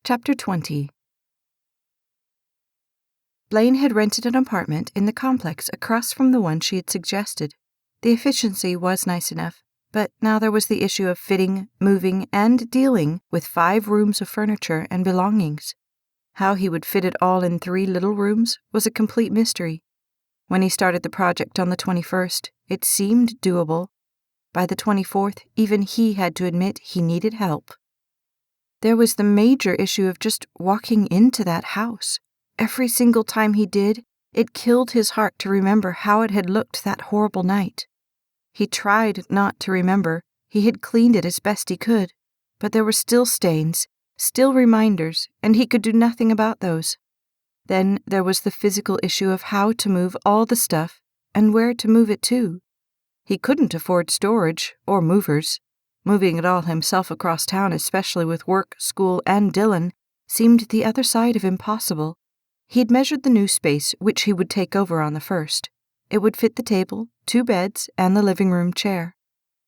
Chapter 20. Blaine had rented an apartment in the complex across from the one she had suggested. The efficiency was nice enough, but now there was the issue of fitting, moving, and dealing with 5 rooms of furniture and belongings. How he would fit it all in 3 little rooms was a complete mystery. When he started the project on the 21st, it seemed doable. By the 24th, even he had to admit he needed help. There was the major issue of just walking into that house. Every single time he did, it killed his heart to remember how it had looked that horrible night. He tried not to remember. He had cleaned it as best he could, but there were still stains, still reminders, and he could do nothing about those. Then there was the physical issue of how to move all the stuff and where to move it to. He couldn't afford storage or movers. Moving it all himself across town, especially with work, school, and Dylan, seemed the other side of impossible. He had measured the new space which he would take over on the 1st. It would fit the table, 2 beds, and the living room chair.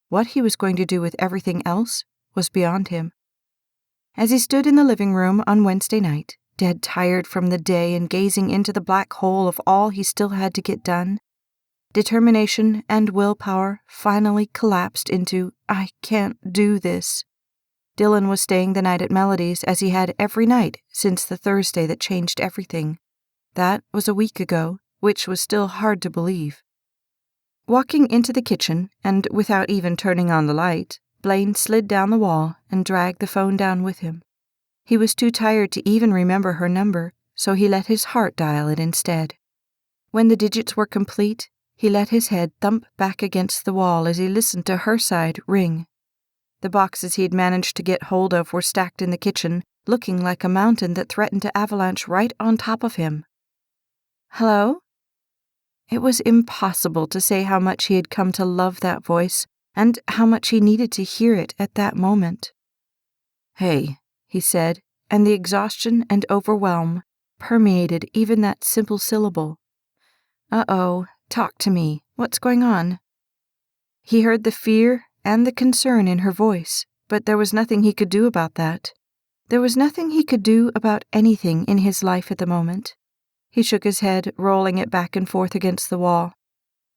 What he was going to do with everything else was beyond him. As he stood in the living room on Wednesday night, dead tired from the day and gazing into the black hole of all he still had to get done, determination and willpower finally collapsed into, "I can't do this." Dylan was staying the night at Melody's as he had every night since the Thursday that changed everything. That was a week ago, which was still hard to believe. Walking into the kitchen, and without even turning on the light, Blaine slid down the wall and dragged the phone down with him. He was too tired to even remember her number, so he let his heart dial it instead. When the digits were complete, he let his head thump back against the wall as he listened to her side ring. The boxes he had managed to get hold of were stacked in the kitchen, looking like a mountain that threatened to avalanche right on top of him. "Hello?" It was impossible to say how much he had come to love that voice, and how much he needed to hear it at that moment. "Hey," he said, and the exhaustion and overwhelm permeated even that simple syllable. "Uh-oh. Talk to me. What's going on?" He heard the fear and the concern in her voice, but there was nothing he could do about that. There was nothing he could do about anything in his life at the moment. He shook his head, rolling it back and forth against the wall.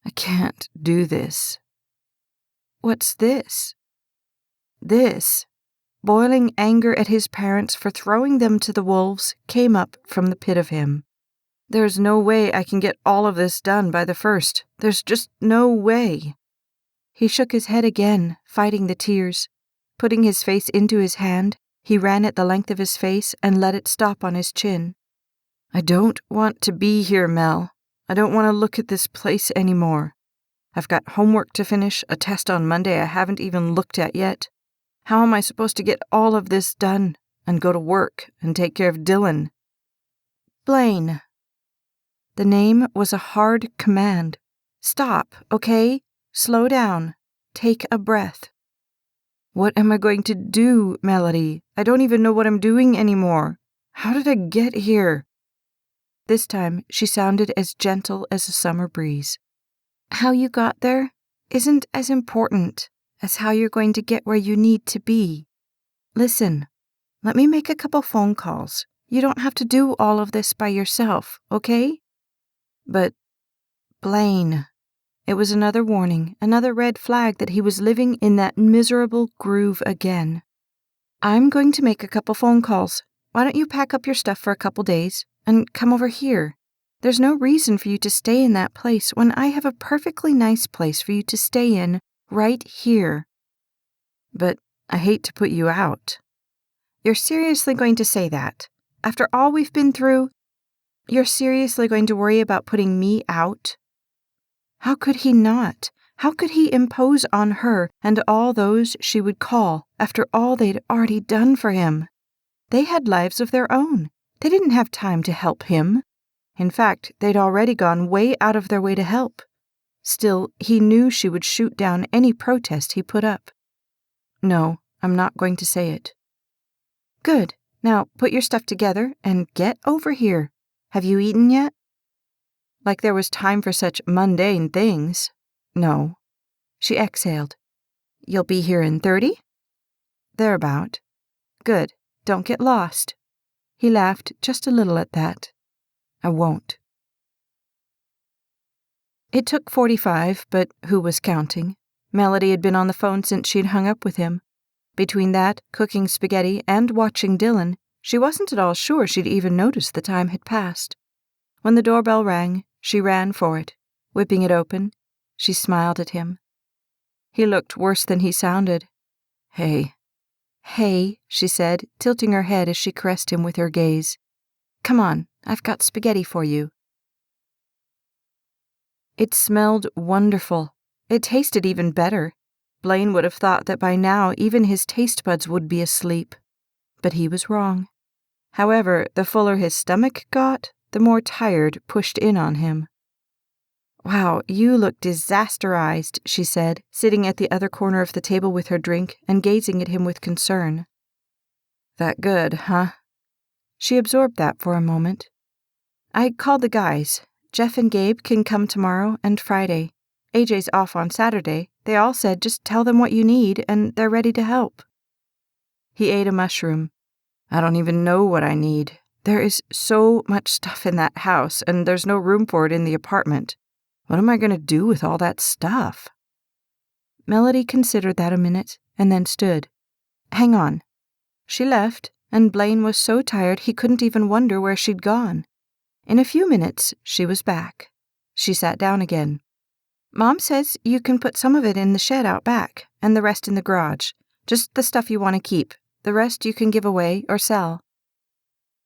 "I can't do this." "What's this?" This, boiling anger at his parents for throwing them to the wolves, came up from the pit of him. "There's no way I can get all of this done by the 1st. There's just no way." He shook his head again, fighting the tears. Putting his face into his hand, he ran it the length of his face and let it stop on his chin. "I don't want to be here, Mel. I don't want to look at this place anymore. I've got homework to finish, a test on Monday I haven't even looked at yet. How am I supposed to get all of this done and go to work and take care of Dylan?" "Blaine." The name was a hard command. "Stop, okay? Slow down. Take a breath." "What am I going to do, Melody? I don't even know what I'm doing anymore. How did I get here?" This time she sounded as gentle as a summer breeze. "How you got there isn't as important as how you're going to get where you need to be. Listen, let me make a couple phone calls. You don't have to do all of this by yourself, okay?" "But, Blaine." It was another warning, another red flag that he was living in that miserable groove again. "I'm going to make a couple phone calls. Why don't you pack up your stuff for a couple days and come over here? There's no reason for you to stay in that place when I have a perfectly nice place for you to stay in right here." "But I hate to put you out." "You're seriously going to say that? After all we've been through? You're seriously going to worry about putting me out?" How could he not? How could he impose on her and all those she would call after all they'd already done for him? They had lives of their own. They didn't have time to help him. In fact, they'd already gone way out of their way to help. Still, he knew she would shoot down any protest he put up. "No, I'm not going to say it." "Good. Now put your stuff together and get over here. Have you eaten yet?" Like there was time for such mundane things. "No." She exhaled. "You'll be here in 30? "Thereabout." "Good. Don't get lost. He laughed just a little at that. I won't. It took 45, but who was counting? Melody had been on the phone since she'd hung up with him. Between that, cooking spaghetti, and watching Dylan, she wasn't at all sure she'd even noticed the time had passed. When the doorbell rang, she ran for it. Whipping it open, she smiled at him. He looked worse than he sounded. Hey. Hey, she said, tilting her head as she caressed him with her gaze. Come on, I've got spaghetti for you. It smelled wonderful. It tasted even better. Blaine would have thought that by now even his taste buds would be asleep. But he was wrong. However, the fuller his stomach got, the more tired pushed in on him. Wow, you look disasterized, she said, sitting at the other corner of the table with her drink and gazing at him with concern. That good, huh? She absorbed that for a moment. I called the guys. Jeff and Gabe can come tomorrow and Friday. AJ's off on Saturday. They all said just tell them what you need and they're ready to help. He ate a mushroom. I don't even know what I need. There is so much stuff in that house and there's no room for it in the apartment. What am I going to do with all that stuff? Melody considered that a minute and then stood. Hang on. She left, and Blaine was so tired he couldn't even wonder where she'd gone. In a few minutes, she was back. She sat down again. Mom says you can put some of it in the shed out back, and the rest in the garage. Just the stuff you want to keep. The rest you can give away or sell.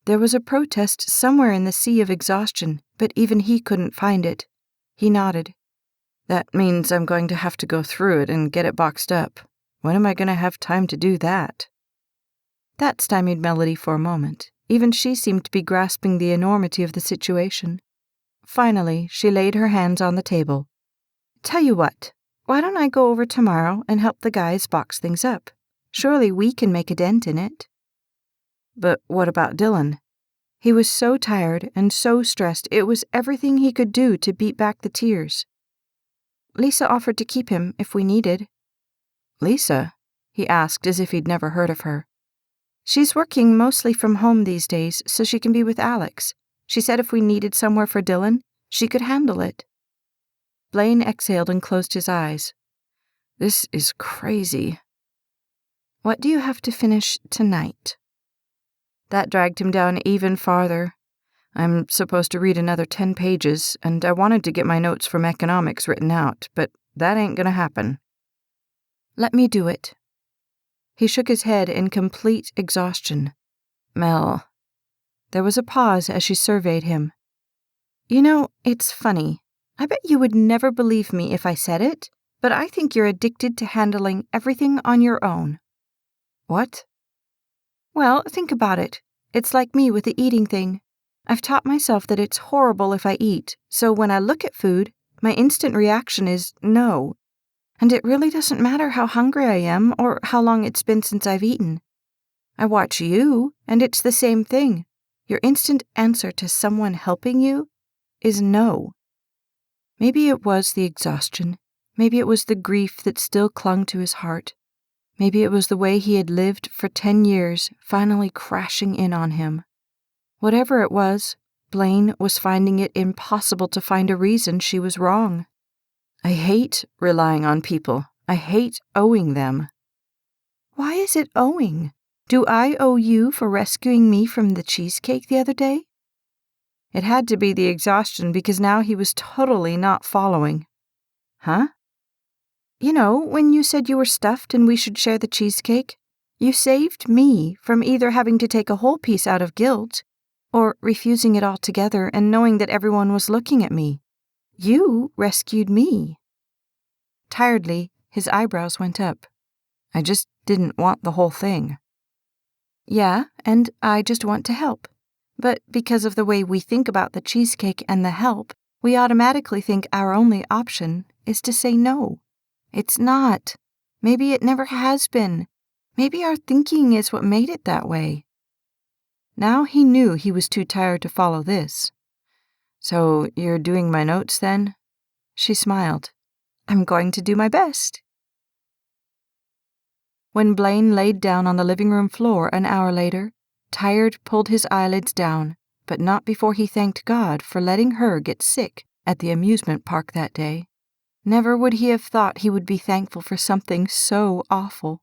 There was a protest somewhere in the sea of exhaustion, but even he couldn't find it. He nodded. That means I'm going to have to go through it and get it boxed up. When am I going to have time to do that? That stymied Melody for a moment. Even she seemed to be grasping the enormity of the situation. Finally, she laid her hands on the table. Tell you what, why don't I go over tomorrow and help the guys box things up? Surely we can make a dent in it. But what about Dylan? He was so tired and so stressed it was everything he could do to beat back the tears. Lisa offered to keep him if we needed. Lisa? He asked as if he'd never heard of her. She's working mostly from home these days so she can be with Alex. She said if we needed somewhere for Dylan, she could handle it. Blaine exhaled and closed his eyes. This is crazy. What do you have to finish tonight? That dragged him down even farther. I'm supposed to read another 10 pages, and I wanted to get my notes from economics written out, but that ain't gonna happen. Let me do it. He shook his head in complete exhaustion. Mel. There was a pause as she surveyed him. You know, it's funny. I bet you would never believe me if I said it, but I think you're addicted to handling everything on your own. What? Well, think about it. It's like me with the eating thing. I've taught myself that it's horrible if I eat, so when I look at food, my instant reaction is no. And it really doesn't matter how hungry I am or how long it's been since I've eaten. I watch you, and it's the same thing. Your instant answer to someone helping you is no. Maybe it was the exhaustion. Maybe it was the grief that still clung to his heart. Maybe it was the way he had lived for 10 years finally crashing in on him. Whatever it was, Blaine was finding it impossible to find a reason she was wrong. I hate relying on people. I hate owing them. Why is it owing? Do I owe you for rescuing me from the cheesecake the other day? It had to be the exhaustion because now he was totally not following. Huh? You know, when you said you were stuffed and we should share the cheesecake, you saved me from either having to take a whole piece out of guilt or refusing it altogether and knowing that everyone was looking at me. You rescued me. Tiredly, his eyebrows went up. I just didn't want the whole thing. Yeah, and I just want to help. But because of the way we think about the cheesecake and the help, we automatically think our only option is to say no. It's not. Maybe it never has been. Maybe our thinking is what made it that way. Now he knew he was too tired to follow this. So you're doing my notes then? She smiled. I'm going to do my best. When Blaine laid down on the living room floor an hour later, Tired pulled his eyelids down, but not before he thanked God for letting her get sick at the amusement park that day. Never would he have thought he would be thankful for something so awful.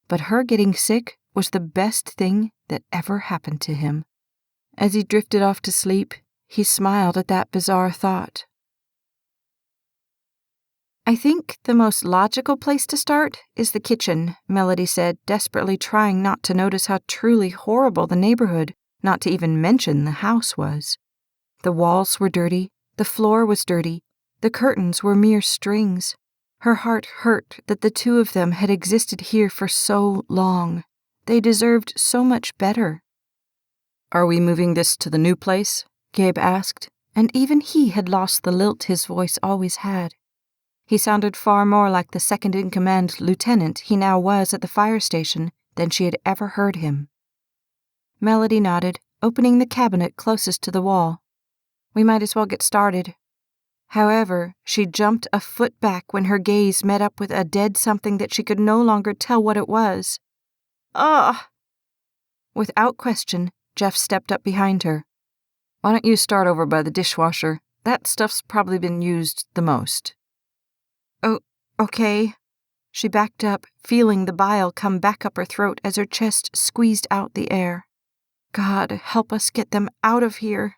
But her getting sick was the best thing that ever happened to him. As he drifted off to sleep, he smiled at that bizarre thought. I think the most logical place to start is the kitchen, Melody said, desperately trying not to notice how truly horrible the neighborhood, not to even mention the house, was. The walls were dirty, the floor was dirty, the curtains were mere strings. Her heart hurt that the two of them had existed here for so long. They deserved so much better. Are we moving this to the new place? Gabe asked, and even he had lost the lilt his voice always had. He sounded far more like the second-in-command lieutenant he now was at the fire station than she had ever heard him. Melody nodded, opening the cabinet closest to the wall. We might as well get started. However, she jumped a foot back when her gaze met up with a dead something that she could no longer tell what it was. Ugh! Without question, Jeff stepped up behind her. Why don't you start over by the dishwasher? That stuff's probably been used the most. Oh, okay. She backed up, feeling the bile come back up her throat as her chest squeezed out the air. God, help us get them out of here.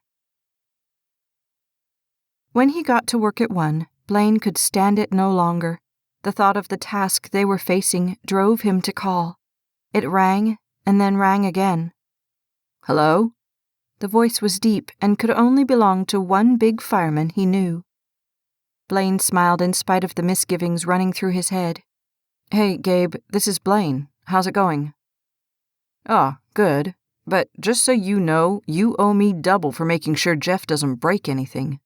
When he got to work at 1, Blaine could stand it no longer. The thought of the task they were facing drove him to call. It rang, and then rang again. Hello? The voice was deep and could only belong to one big fireman he knew. Blaine smiled in spite of the misgivings running through his head. Hey, Gabe, this is Blaine. How's it going? Oh, good. But just so you know, you owe me double for making sure Jeff doesn't break anything.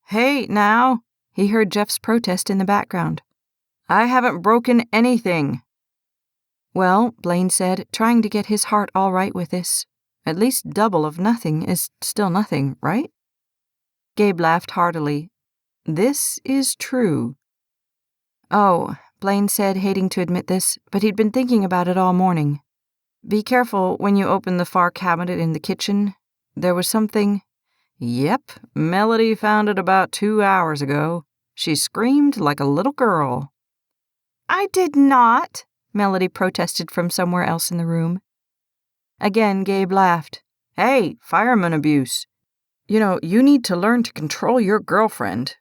Hey, now, he heard Jeff's protest in the background. I haven't broken anything. Well, Blaine said, trying to get his heart all right with this. At least double of nothing is still nothing, right? Gabe laughed heartily. This is true. Oh, Blaine said, hating to admit this, but he'd been thinking about it all morning. Be careful when you open the far cabinet in the kitchen. There was something... Yep, Melody found it about 2 hours ago. She screamed like a little girl. I did not, Melody protested from somewhere else in the room. Again, Gabe laughed. Hey, fireman abuse. You know, you need to learn to control your girlfriend.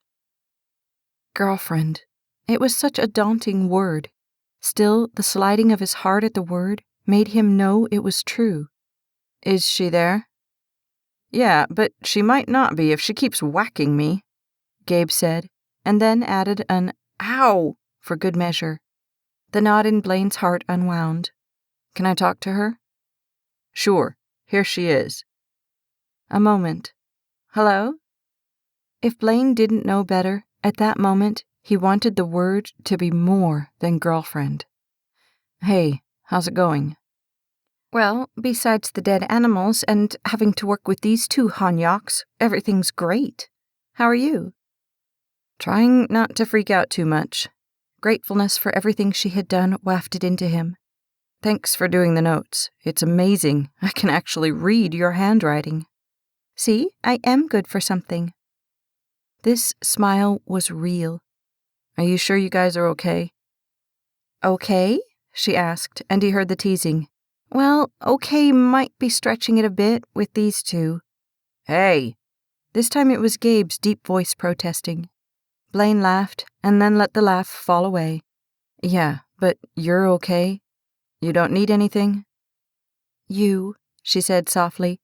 Girlfriend. It was such a daunting word. Still, the sliding of his heart at the word made him know it was true. Is she there? Yeah, but she might not be if she keeps whacking me, Gabe said, and then added an ow for good measure. The knot in Blaine's heart unwound. Can I talk to her? Sure, here she is. A moment. Hello? If Blaine didn't know better, at that moment, he wanted the word to be more than girlfriend. Hey, how's it going? Well, besides the dead animals and having to work with these two Hanyaks, everything's great. How are you? Trying not to freak out too much. Gratefulness for everything she had done wafted into him. Thanks for doing the notes. It's amazing. I can actually read your handwriting. See, I am good for something. This smile was real. Are you sure you guys are okay? Okay? She asked, and he heard the teasing. Well, okay might be stretching it a bit with these two. Hey! This time it was Gabe's deep voice protesting. Blaine laughed, and then let the laugh fall away. Yeah, but you're okay? You don't need anything? You, she said softly.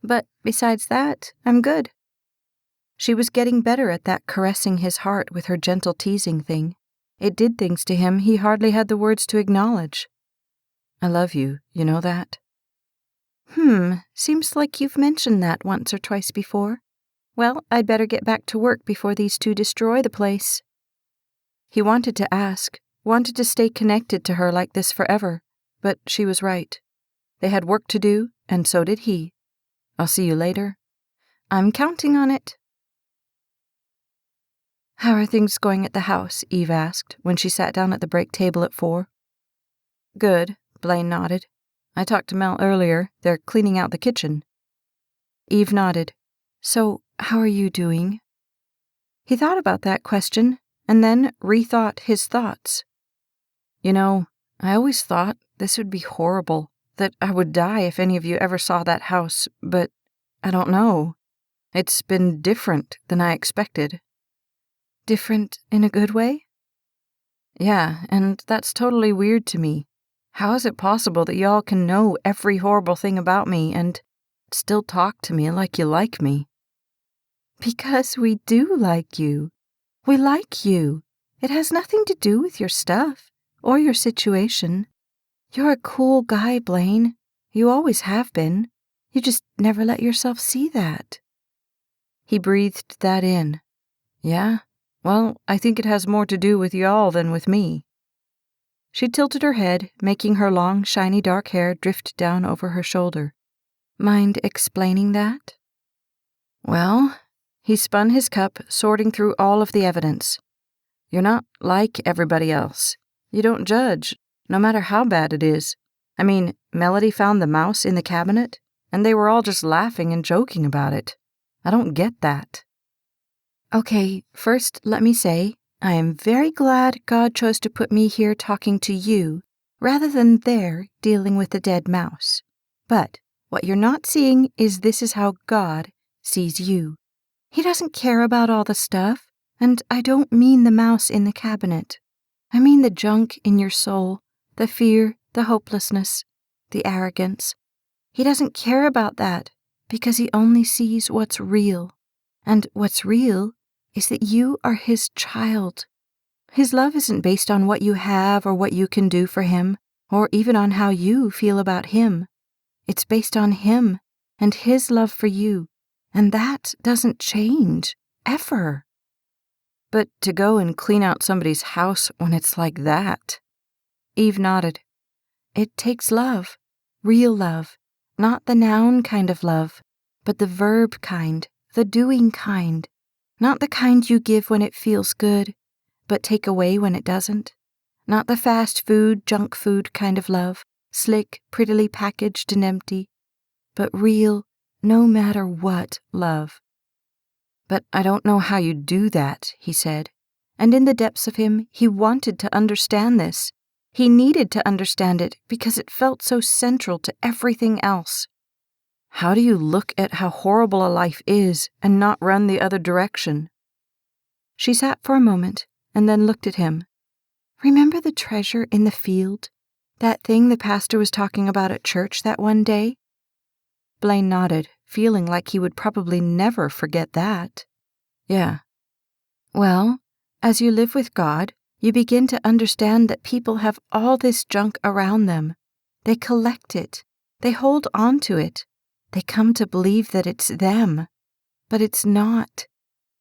But besides that, I'm good. She was getting better at that caressing his heart with her gentle teasing thing. It did things to him he hardly had the words to acknowledge. I love you, you know that? Seems like you've mentioned that once or twice before. Well, I'd better get back to work before these two destroy the place. He wanted to ask, wanted to stay connected to her like this forever, but she was right. They had work to do, and so did he. I'll see you later. I'm counting on it. How are things going at the house? Eve asked when she sat down at the break table at 4. Good, Blaine nodded. I talked to Mel earlier. They're cleaning out the kitchen." Eve nodded. "So, how are you doing?" He thought about that question, and then rethought his thoughts. "You know, I always thought this would be horrible, that I would die if any of you ever saw that house, but I don't know. It's been different than I expected." "Different in a good way?" "Yeah, and that's totally weird to me. How is it possible that y'all can know every horrible thing about me and still talk to me like you like me?" "Because we do like you. We like you. It has nothing to do with your stuff or your situation. You're a cool guy, Blaine. You always have been. You just never let yourself see that." He breathed that in. "Yeah? Well, I think it has more to do with y'all than with me." She tilted her head, making her long, shiny dark hair drift down over her shoulder. "Mind explaining that?" "Well," he spun his cup, sorting through all of the evidence. "You're not like everybody else. You don't judge, no matter how bad it is. I mean, Melody found the mouse in the cabinet, and they were all just laughing and joking about it. I don't get that." "Okay, first let me say, I am very glad God chose to put me here talking to you, rather than there dealing with the dead mouse. But what you're not seeing is this is how God sees you. He doesn't care about all the stuff, and I don't mean the mouse in the cabinet. I mean the junk in your soul, the fear, the hopelessness, the arrogance. He doesn't care about that because he only sees what's real. And what's real is that you are his child. His love isn't based on what you have or what you can do for him, or even on how you feel about him. It's based on him and his love for you, and that doesn't change, ever." "But to go and clean out somebody's house when it's like that?" Eve nodded. "It takes love, real love, not the noun kind of love, but the verb kind, the doing kind. Not the kind you give when it feels good, but take away when it doesn't. Not the fast food, junk food kind of love, slick, prettily packaged and empty, but real, no matter what love." "But I don't know how you do that," he said. And in the depths of him, he wanted to understand this. He needed to understand it because it felt so central to everything else. "How do you look at how horrible a life is and not run the other direction?" She sat for a moment and then looked at him. "Remember the treasure in the field? That thing the pastor was talking about at church that one day?" Blaine nodded, feeling like he would probably never forget that. "Yeah." "Well, as you live with God, you begin to understand that people have all this junk around them. They collect it. They hold on to it. They come to believe that it's them. But it's not.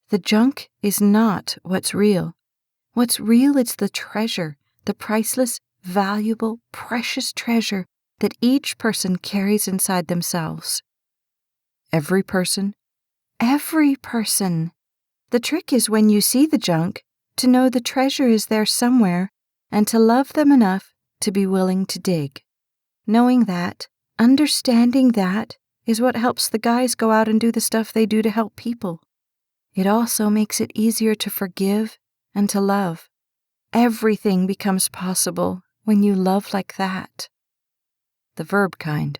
The junk is not what's real. What's real is the treasure, the priceless, valuable, precious treasure that each person carries inside themselves." "Every person?" "Every person. The trick is when you see the junk, to know the treasure is there somewhere, and to love them enough to be willing to dig. Knowing that, understanding that, is what helps the guys go out and do the stuff they do to help people. It also makes it easier to forgive and to love. Everything becomes possible when you love like that." "The verb kind."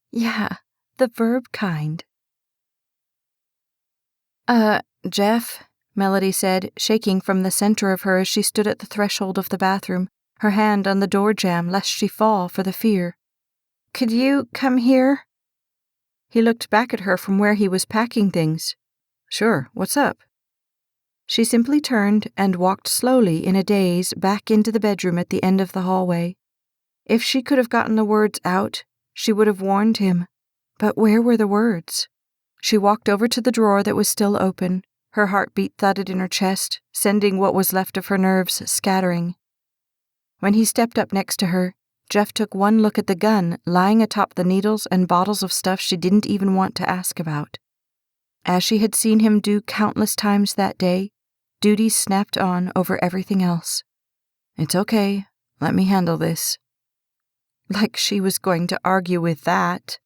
"Yeah, the verb kind." Jeff," Melody said, shaking from the center of her as she stood at the threshold of the bathroom, her hand on the door jamb lest she fall for the fear. "Could you come here?" He looked back at her from where he was packing things. "Sure, what's up?" She simply turned and walked slowly in a daze back into the bedroom at the end of the hallway. If she could have gotten the words out, she would have warned him. But where were the words? She walked over to the drawer that was still open. Her heartbeat thudded in her chest, sending what was left of her nerves scattering. When he stepped up next to her, Jeff took one look at the gun lying atop the needles and bottles of stuff she didn't even want to ask about. As she had seen him do countless times that day, duty snapped on over everything else. "It's okay. Let me handle this." like she was going to argue with that.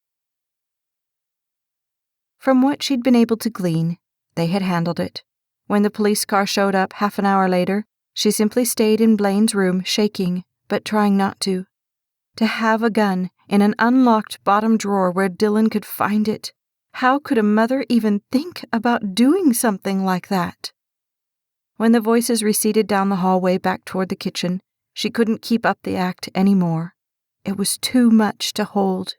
From what she'd been able to glean, they had handled it. When the police car showed up half an hour later, she simply stayed in Blaine's room, shaking, but trying not to. To have a gun in an unlocked bottom drawer where Dylan could find it. How could a mother even think about doing something like that? When the voices receded down the hallway back toward the kitchen, she couldn't keep up the act anymore. It was too much to hold.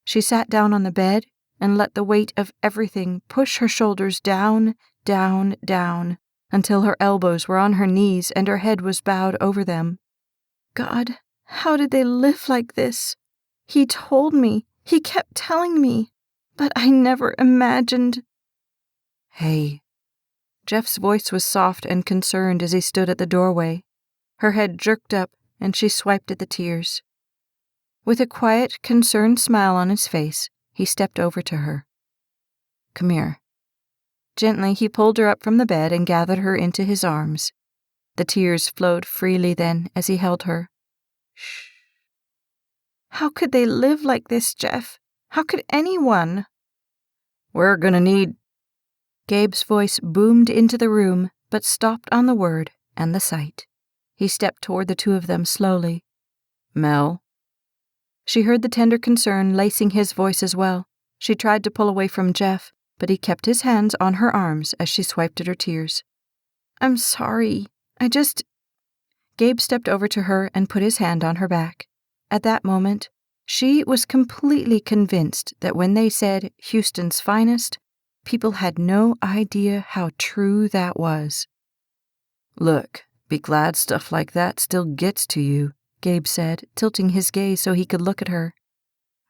She sat down on the bed and let the weight of everything push her shoulders down, down, down, until her elbows were on her knees and her head was bowed over them. God, how did they live like this? He told me. He kept telling me. But I never imagined. Hey. Jeff's voice was soft and concerned as he stood at the doorway. Her head jerked up, and she swiped at the tears. With a quiet, concerned smile on his face, he stepped over to her. Come here. Gently, he pulled her up from the bed and gathered her into his arms. The tears flowed freely then as he held her. Shh. How could they live like this, Jeff? How could anyone? We're gonna need... Gabe's voice boomed into the room, but stopped on the word and the sight. He stepped toward the two of them slowly. Mel. She heard the tender concern lacing his voice as well. She tried to pull away from Jeff, but he kept his hands on her arms as she swiped at her tears. I'm sorry. Gabe stepped over to her and put his hand on her back. At that moment, she was completely convinced that when they said Houston's finest, people had no idea how true that was. Look, be glad stuff like that still gets to you, Gabe said, tilting his gaze so he could look at her.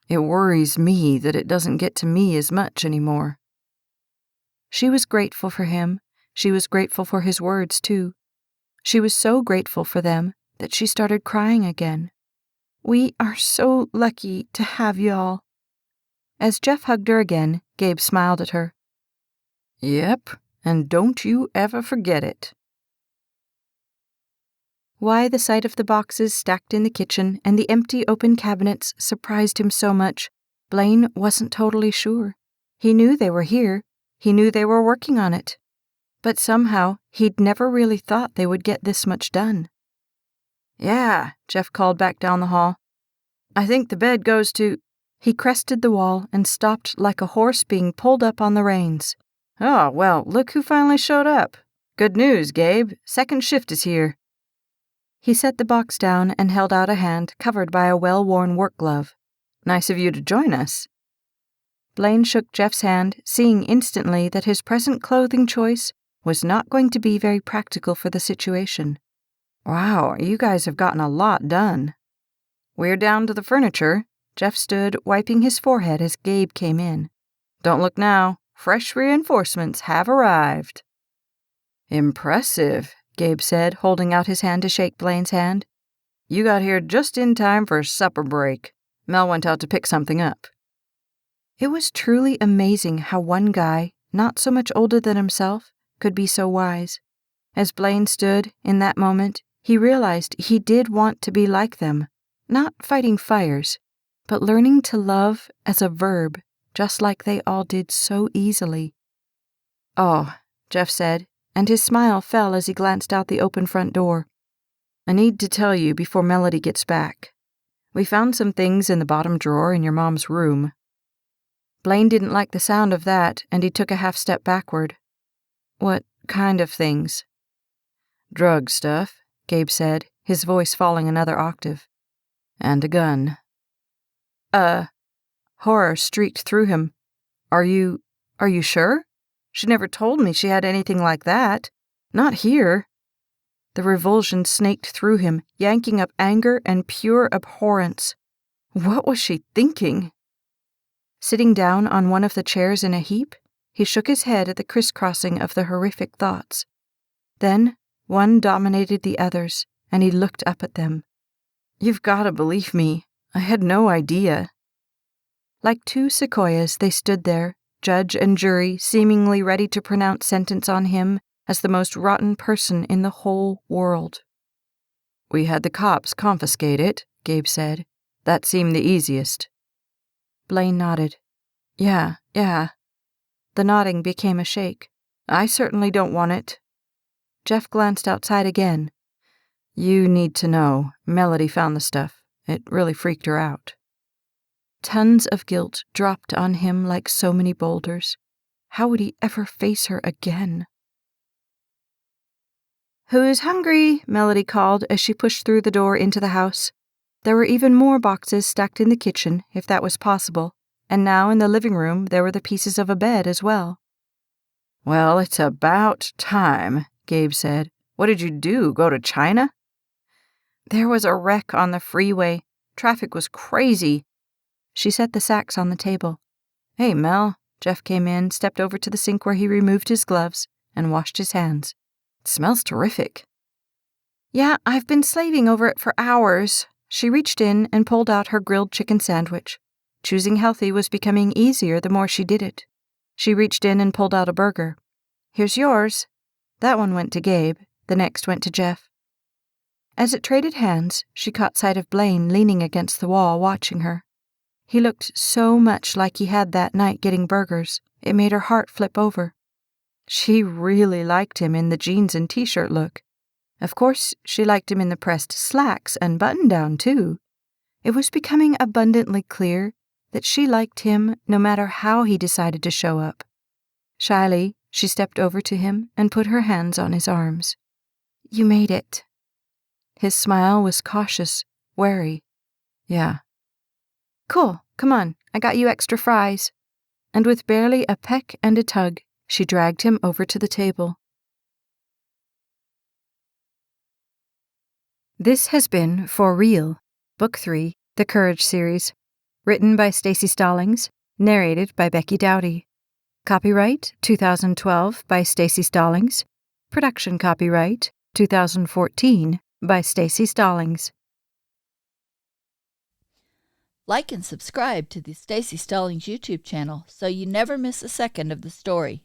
It worries me that it doesn't get to me as much anymore. She was grateful for him. She was grateful for his words, too. She was so grateful for them that she started crying again. We are so lucky to have y'all. As Jeff hugged her again, Gabe smiled at her. Yep, and don't you ever forget it. Why the sight of the boxes stacked in the kitchen and the empty open cabinets surprised him so much, Blaine wasn't totally sure. He knew they were here. He knew they were working on it. But somehow, he'd never really thought they would get this much done. Yeah, Jeff called back down the hall. I think the bed goes to... He crested the wall and stopped like a horse being pulled up on the reins. Oh, well, look who finally showed up. Good news, Gabe. Second shift is here. He set the box down and held out a hand covered by a well-worn work glove. Nice of you to join us. Blaine shook Jeff's hand, seeing instantly that his present clothing choice was not going to be very practical for the situation. Wow, you guys have gotten a lot done. We're down to the furniture. Jeff stood, wiping his forehead as Gabe came in. Don't look now. Fresh reinforcements have arrived. Impressive, Gabe said, holding out his hand to shake Blaine's hand. You got here just in time for supper break. Mel went out to pick something up. It was truly amazing how one guy, not so much older than himself, could be so wise. As Blaine stood in that moment, he realized he did want to be like them, not fighting fires, but learning to love as a verb, just like they all did so easily. Oh, Jeff said, and his smile fell as he glanced out the open front door. I need to tell you before Melody gets back. We found some things in the bottom drawer in your mom's room. Blaine didn't like the sound of that, and he took a half step backward. What kind of things? Drug stuff, Gabe said, his voice falling another octave. And a gun. Horror streaked through him. Are you sure? She never told me she had anything like that. Not here. The revulsion snaked through him, yanking up anger and pure abhorrence. What was she thinking? Sitting down on one of the chairs in a heap, he shook his head at the crisscrossing of the horrific thoughts. Then, one dominated the others, and he looked up at them. You've got to believe me. I had no idea. Like two sequoias, they stood there, judge and jury seemingly ready to pronounce sentence on him as the most rotten person in the whole world. We had the cops confiscate it, Gabe said. That seemed the easiest. Blaine nodded. Yeah. The nodding became a shake. I certainly don't want it. Jeff glanced outside again. You need to know, Melody found the stuff. It really freaked her out. Tons of guilt dropped on him like so many boulders. How would he ever face her again? Who's hungry? Melody called as she pushed through the door into the house. There were even more boxes stacked in the kitchen, if that was possible, and now in the living room there were the pieces of a bed as well. Well, it's about time, Gabe said. What did you do, go to China? There was a wreck on the freeway. Traffic was crazy. She set the sacks on the table. Hey, Mel. Jeff came in, stepped over to the sink where he removed his gloves, and washed his hands. It smells terrific. Yeah, I've been slaving over it for hours. She reached in and pulled out her grilled chicken sandwich. Choosing healthy was becoming easier the more she did it. She reached in and pulled out a burger. Here's yours. That one went to Gabe. The next went to Jeff. As it traded hands, she caught sight of Blaine leaning against the wall watching her. He looked so much like he had that night getting burgers, it made her heart flip over. She really liked him in the jeans and t-shirt look. Of course, she liked him in the pressed slacks and button-down, too. It was becoming abundantly clear that she liked him no matter how he decided to show up. Shyly, she stepped over to him and put her hands on his arms. You made it. His smile was cautious, wary. Yeah. Cool, come on, I got you extra fries. And with barely a peck and a tug, she dragged him over to the table. This has been For Real, Book 3, The Courage Series, written by Staci Stallings, narrated by Becky Dowdy. Copyright 2012 by Staci Stallings. Production copyright 2014 by Staci Stallings. Like and subscribe to the Staci Stallings YouTube channel so you never miss a second of the story.